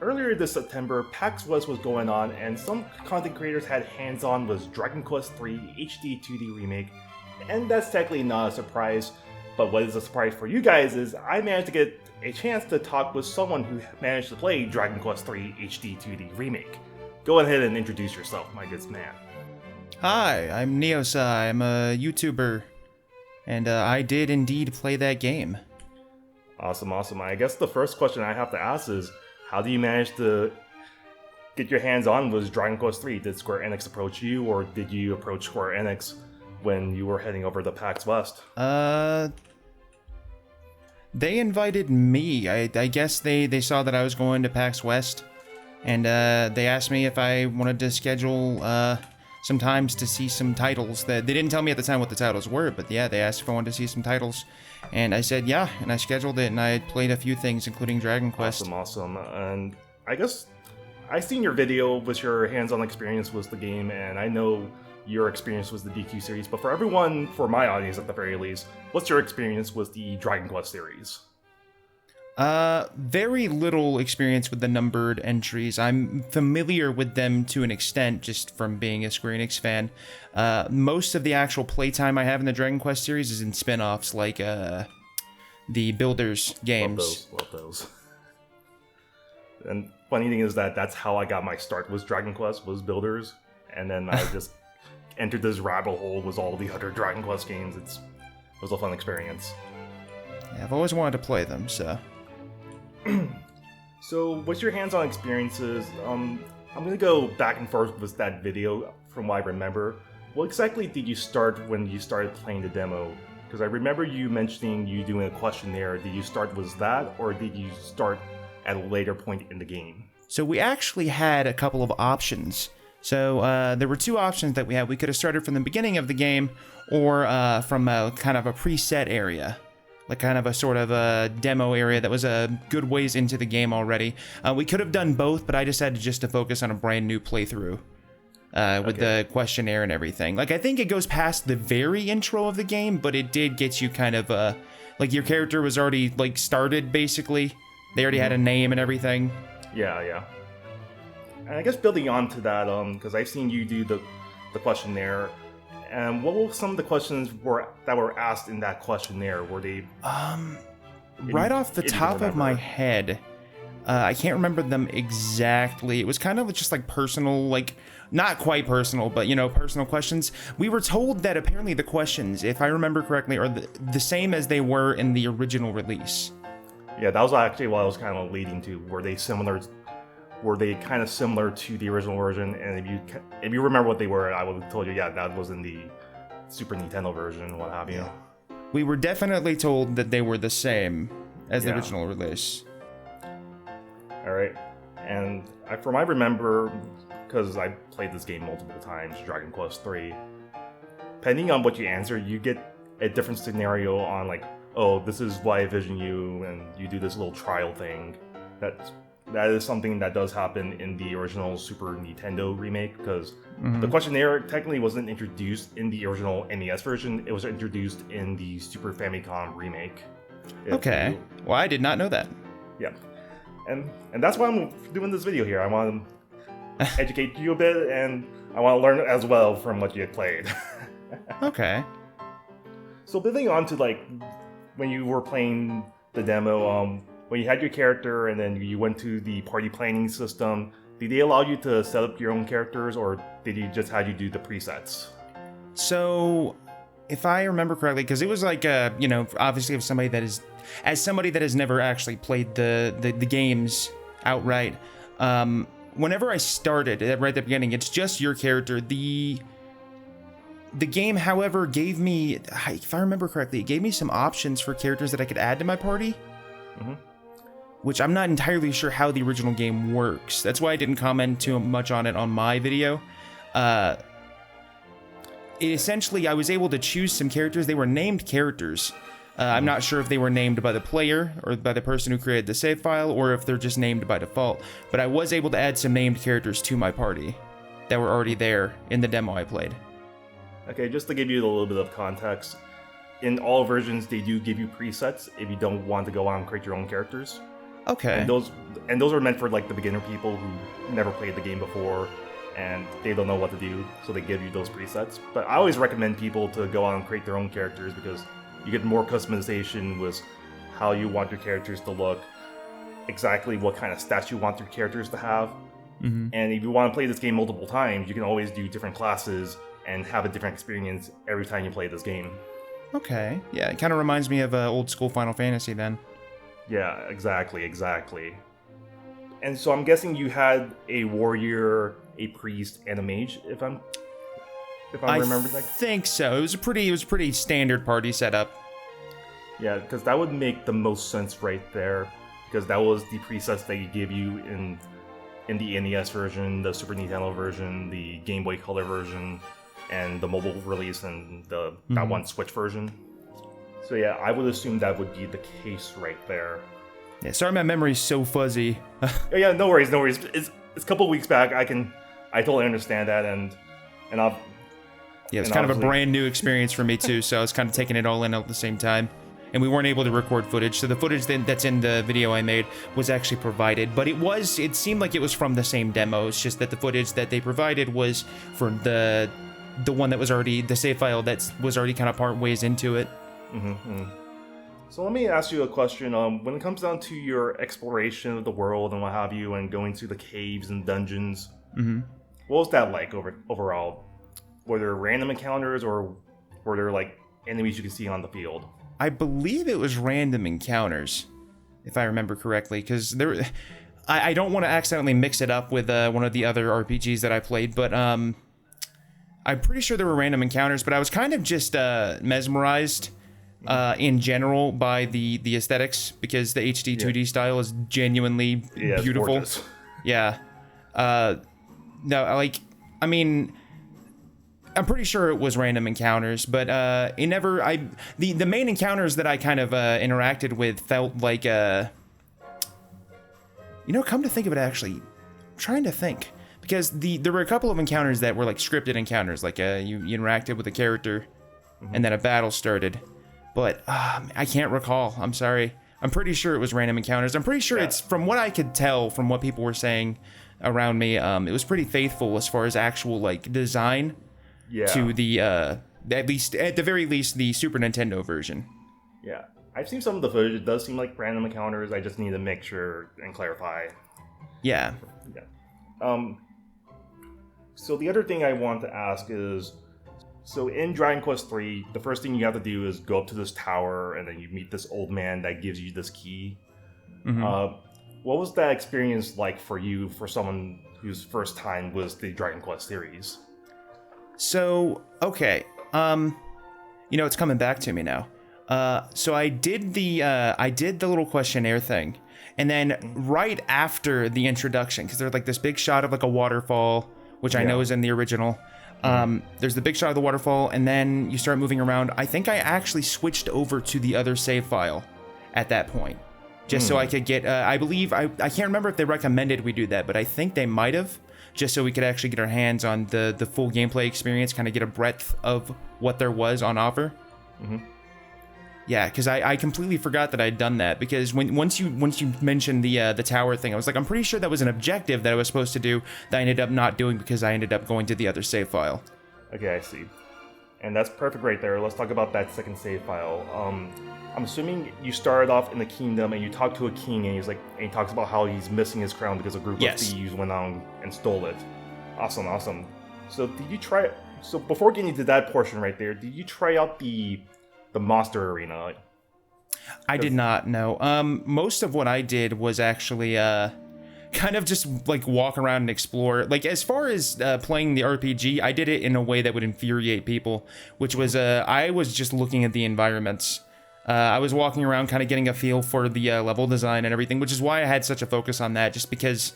earlier this September, PAX West was going on, and some content creators had hands-on with Dragon Quest III HD-2D remake, and that's technically not a surprise. But what is a surprise for you guys is I managed to get a chance to talk with someone who managed to play Dragon Quest III HD-2D remake. Go ahead and introduce yourself, my good man. Hi, I'm Niosais. I'm a YouTuber, and I did indeed play that game. Awesome. I guess the first question I have to ask is, how do you manage to get your hands on with Dragon Quest III? Did Square Enix approach you, or did you approach Square Enix when you were heading over to PAX West? They invited me. I guess they saw that I was going to PAX West, and they asked me if I wanted to schedule some times to see some titles. That they didn't tell me at the time what the titles were, but yeah, they asked if I wanted to see some titles, and I said yeah, and I scheduled it, and I played a few things, including Dragon Quest. Awesome. And I guess I've seen your video with your hands-on experience with the game, and I know your experience with the DQ series, but for everyone, for my audience at the very least, what's your experience with the Dragon Quest series? Very little experience with the numbered entries. I'm familiar with them to an extent, just from being a Square Enix fan. Most of the actual playtime I have in the Dragon Quest series is in spin-offs, like, the Builders games. Love those. And funny thing is that's how I got my start with Dragon Quest, was Builders, and then I just entered this rabbit hole with all the other Dragon Quest games. It was a fun experience. Yeah, I've always wanted to play them, so... So, what's your hands-on experiences? I'm gonna go back and forth with that video from what I remember. What exactly did you start when you started playing the demo? Because I remember you mentioning you doing a questionnaire. Did you start with that, or did you start at a later point in the game? So we actually had a couple of options. So there were two options that we had. We could have started from the beginning of the game, or from a kind of a preset area. Like kind of a sort of a demo area that was a good ways into the game already. We could have done both, but I decided just to focus on a brand new playthrough with the questionnaire and everything. Like, I think it goes past the very intro of the game, but it did get you kind of, like, your character was already, like, started, basically. They already had a name and everything. Yeah. And I guess building on to that, because I've seen you do the questionnaire. And what were some of the questions that were asked in that questionnaire? Were they... right off the top of my head, I can't remember them exactly. It was kind of just like personal, like, not quite personal, but, you know, personal questions. We were told that apparently the questions, if I remember correctly, are the same as they were in the original release. Yeah, that was actually what I was kind of leading to. Were they kind of similar to the original version? And if you remember what they were, I would have told you, yeah, that was in the Super Nintendo version, what have you. We were definitely told that they were the same as the original release. Alright, and from I remember, because I played this game multiple times, Dragon Quest III, depending on what you answer, you get a different scenario on, like, oh, this is why I envision you, and you do this little trial thing. That is something that does happen in the original Super Nintendo remake, because the questionnaire technically wasn't introduced in the original NES version, it was introduced in the Super Famicom remake. Okay, well, I did not know that. Yeah, and that's why I'm doing this video here. I want to educate you a bit, and I want to learn as well from what you had played. Okay. So building on to, like, when you were playing the demo, when you had your character and then you went to the party planning system, did they allow you to set up your own characters, or did you just have you do the presets? So, if I remember correctly, because it was like, you know, obviously as somebody that has never actually played the games outright, whenever I started, right at the beginning, it's just your character. The game, however, gave me, if I remember correctly, it gave me some options for characters that I could add to my party. Which I'm not entirely sure how the original game works. That's why I didn't comment too much on it on my video. Essentially, I was able to choose some characters. They were named characters. I'm not sure if they were named by the player or by the person who created the save file, or if they're just named by default. But I was able to add some named characters to my party that were already there in the demo I played. Okay, just to give you a little bit of context, in all versions they do give you presets if you don't want to go on and create your own characters. Okay. And those are meant for like the beginner people who never played the game before and they don't know what to do, so they give you those presets. But I always recommend people to go out and create their own characters because you get more customization with how you want your characters to look, exactly what kind of stats you want your characters to have. Mm-hmm. And if you want to play this game multiple times, you can always do different classes and have a different experience every time you play this game. Okay. Yeah, it kind of reminds me of old school Final Fantasy then. Yeah, exactly. And so I'm guessing you had a warrior, a priest, and a mage, if I'm remembering that. I think so. It was a pretty standard party setup. Yeah, because that would make the most sense right there, because that was the presets that you give you in the NES version, the Super Nintendo version, the Game Boy Color version, and the mobile release, and that one Switch version. So yeah, I would assume that would be the case right there. Yeah, sorry my memory's so fuzzy. Yeah, no worries. It's a couple weeks back. I totally understand that, and I'll. Yeah, it's kind of a brand new experience for me too, so I was kind of taking it all in at the same time. And we weren't able to record footage, so the footage that's in the video I made was actually provided, but it seemed like it was from the same demo. It's just that the footage that they provided was for the one that was already, the save file that was already kind of part ways into it. Mm-hmm. So let me ask you a question. When it comes down to your exploration of the world and what have you, and going to the caves and dungeons, what was that like overall? Were there random encounters, or were there like enemies you could see on the field? I believe it was random encounters, if I remember correctly, because I don't want to accidentally mix it up with one of the other RPGs that I played, but I'm pretty sure there were random encounters, but I was kind of just mesmerized in general by the aesthetics, because the HD-2D style is genuinely beautiful. Gorgeous. Yeah. No, like, I mean, I'm pretty sure it was random encounters, but the main encounters that I kind of interacted with felt like, come to think of it, actually, I'm trying to think, because there were a couple of encounters that were like scripted encounters, like you interacted with a character, and then a battle started, but I can't recall. I'm sorry. I'm pretty sure it was random encounters. I'm pretty sure it's, from what I could tell from what people were saying around me, it was pretty faithful as far as actual like design. Yeah. To the at the very least the Super Nintendo version. Yeah, I've seen some of the footage. It does seem like random encounters. I just need to make sure and clarify. Yeah. So the other thing I want to ask is, so in Dragon Quest III, the first thing you have to do is go up to this tower, and then you meet this old man that gives you this key. What was that experience like for you, for someone whose first time was the Dragon Quest series? So, okay, it's coming back to me now. So I did the little questionnaire thing, and then right after the introduction, because there's like this big shot of like a waterfall, which I know is in the original. There's the big shot of the waterfall, and then you start moving around. I think I actually switched over to the other save file at that point, just so I could get, I believe, I can't remember if they recommended we do that, but I think they might have. Just so we could actually get our hands on the full gameplay experience, kind of get a breadth of what there was on offer. Yeah, because I completely forgot that I'd done that, because once you mentioned the tower thing, I was like, I'm pretty sure that was an objective that I was supposed to do that I ended up not doing because I ended up going to the other save file. Okay, I see. And that's perfect right there. Let's talk about that second save file. I'm assuming you started off in the kingdom and you talk to a king, and he talks about how he's missing his crown because a group of thieves went on and stole it. Awesome. So so before getting into that portion right there, did you try out the monster arena? I did not, no. Most of what I did was actually kind of just like walk around and explore. Like, as far as playing the RPG, I did it in a way that would infuriate people, which was I was just looking at the environments. I was walking around kind of getting a feel for the level design and everything, which is why I had such a focus on that, just because,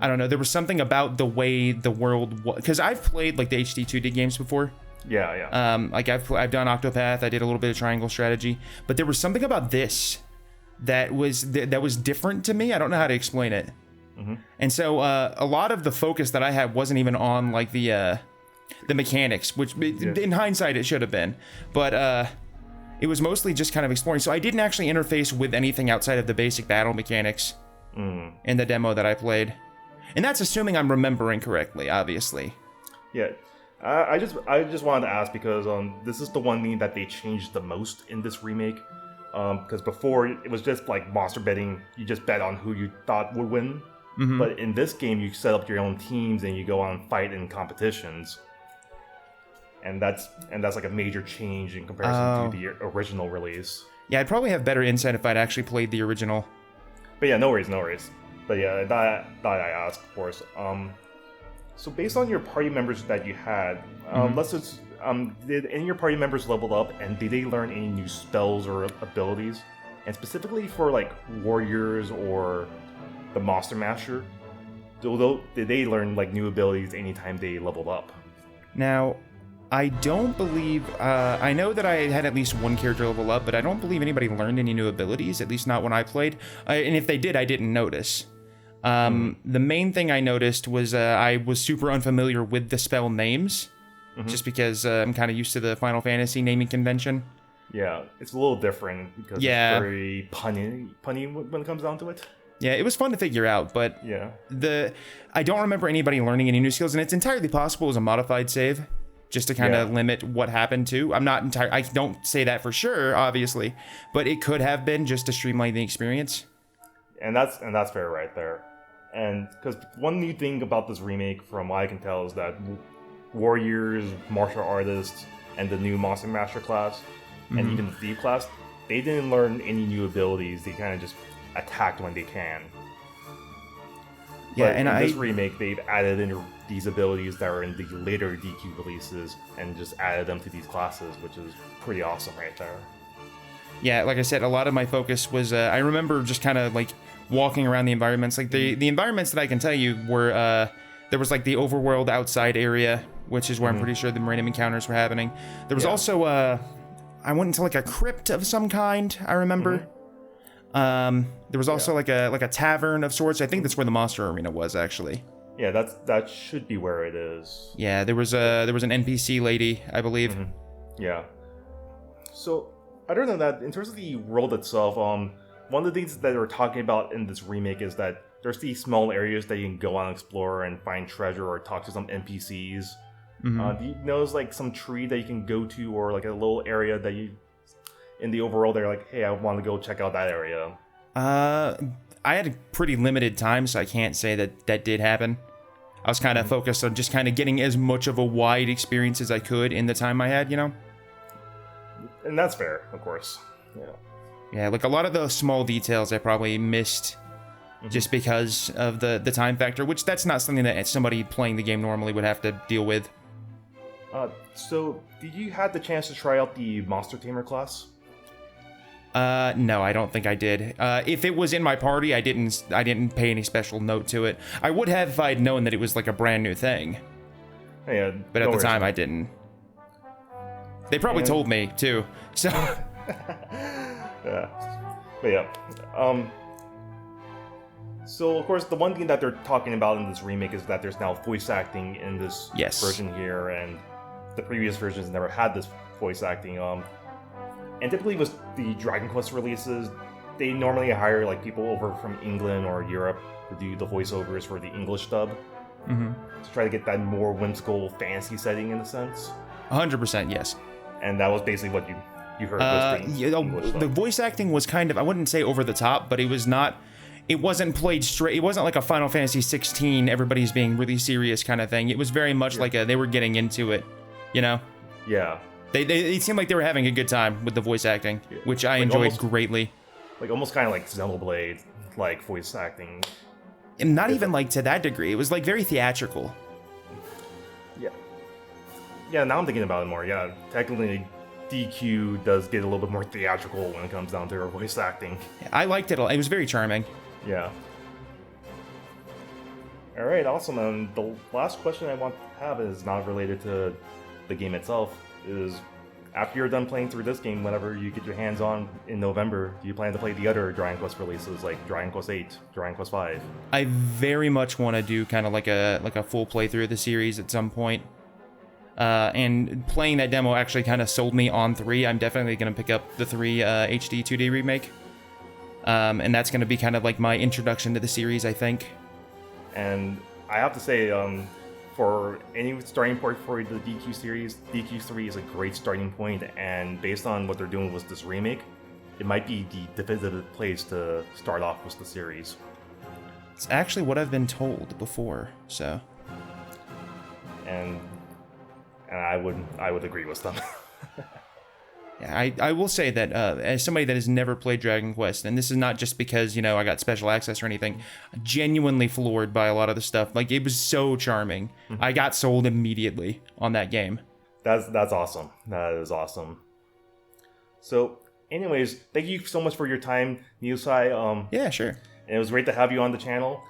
I don't know, there was something about the way the world was, because I've played like the HD-2D games before. Yeah. Like I've done Octopath, I did a little bit of triangle strategy, but there was something about this that was different to me. I don't know how to explain it. And so a lot of the focus that I had wasn't even on like the mechanics, which in hindsight it should have been, but it was mostly just kind of exploring. So I didn't actually interface with anything outside of the basic battle mechanics in the demo that I played. And that's assuming I'm remembering correctly, obviously. Yeah. I just wanted to ask because this is the one thing that they changed the most in this remake. Because before it was just like monster betting, you just bet on who you thought would win. But in this game, you set up your own teams and you go on fight in competitions. And that's like a major change in comparison to the original release. Yeah, I'd probably have better insight if I'd actually played the original. But yeah, no worries. But yeah, that I asked, of course. So based on your party members that you had, let's just did any of your party members level up, and did they learn any new spells or abilities? And specifically for like warriors or the monster master, did they learn like new abilities anytime they leveled up? Now, I don't believe, I know that I had at least one character level up, but I don't believe anybody learned any new abilities, at least not when I played. And if they did, I didn't notice. The main thing I noticed was I was super unfamiliar with the spell names, just because I'm kind of used to the Final Fantasy naming convention. Yeah, it's a little different because it's very punny when it comes down to it. Yeah, it was fun to figure out, but yeah, I don't remember anybody learning any new skills, and it's entirely possible it was a modified save, just to kind of limit what happened to. I don't say that for sure, obviously, but it could have been just to streamline the experience. And that's fair right there. And because one new thing about this remake, from what I can tell, is that warriors, martial artists, and the new monster master class, and even the thief class, they didn't learn any new abilities. They kind of just attacked when they can. Yeah, but and in this remake, they've added in these abilities that are in the later DQ releases and just added them to these classes, which is pretty awesome right there. Yeah, like I said, a lot of my focus was, I remember just kind of like walking around the environments. Like the environments that I can tell you were, there was like the overworld outside area, which is where I'm pretty sure the random encounters were happening. There was also, I went into like a crypt of some kind, I remember. There was also like a tavern of sorts. I think that's where the monster arena was, actually. Yeah, that should be where it is. Yeah, there was an NPC lady, I believe. Yeah. So, other than that, in terms of the world itself, one of the things that we're talking about in this remake is that there's these small areas that you can go on and explore and find treasure or talk to some NPCs. Do you notice like some tree that you can go to, or like a little area that you in the overworld they're like, hey, I want to go check out that area? I had a pretty limited time, so I can't say that did happen. I was kind of focused on just kind of getting as much of a wide experience as I could in the time I had, you know? And that's fair, of course. Yeah. Yeah, like a lot of those small details I probably missed just because of the time factor, which that's not something that somebody playing the game normally would have to deal with. So, did you have the chance to try out the Monster Tamer class? No, I don't think I did. If it was in my party, I didn't pay any special note to it. I would have if I'd known that it was like a brand new thing. Yeah, but at the time, I didn't. They probably told me too. So. Yeah, but yeah. So of course, the one thing that they're talking about in this remake is that there's now voice acting in this version here, and the previous versions never had this voice acting. And typically with the Dragon Quest releases, they normally hire like people over from England or Europe to do the voiceovers for the English dub, to try to get that more whimsical fantasy setting in a sense. 100%, yes. And that was basically what you heard. The voice acting was kind of, I wouldn't say over the top, but it was not. It wasn't played straight. It wasn't like a Final Fantasy 16. Everybody's being really serious kind of thing. It was very much like they were getting into it, you know. Yeah. It seemed like they were having a good time with the voice acting, which I enjoyed greatly. Like almost kind of like Xenoblade, like voice acting. And not even like to that degree. It was like very theatrical. Yeah. Yeah, now I'm thinking about it more. Yeah, technically DQ does get a little bit more theatrical when it comes down to her voice acting. I liked it. It was very charming. Yeah. Alright, awesome. And the last question I want to have is not related to the game itself. Is after you're done playing through this game, whenever you get your hands on in November, do you plan to play the other Dragon Quest releases like Dragon Quest 8, Dragon Quest 5? I very much want to do kind of like a full playthrough of the series at some point. And playing that demo actually kind of sold me on 3. I'm definitely going to pick up the 3 HD 2D remake. And that's going to be kind of like my introduction to the series, I think. And I have to say, for any starting point for the DQ series, DQ3 is a great starting point, and based on what they're doing with this remake, it might be the definitive place to start off with the series. It's actually what I've been told before, so. And I would agree with them. Yeah, I will say that as somebody that has never played Dragon Quest, and this is not just because, I got special access or anything, genuinely floored by a lot of the stuff. Like, it was so charming. I got sold immediately on that game. That's awesome. That is awesome. So, anyways, thank you so much for your time, Niosais. Yeah, sure. And it was great to have you on the channel.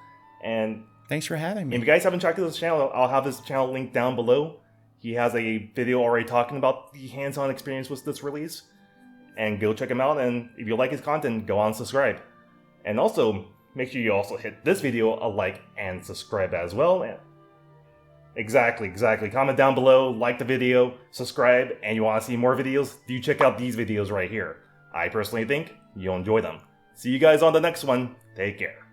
And thanks for having me. if you guys haven't checked out this channel, I'll have this channel linked down below. He has a video already talking about the hands-on experience with this release. And go check him out, and if you like his content, go on and subscribe. And also, make sure you also hit this video a like and subscribe as well. Exactly. Comment down below, like the video, subscribe, and you want to see more videos, do check out these videos right here. I personally think you'll enjoy them. See you guys on the next one. Take care.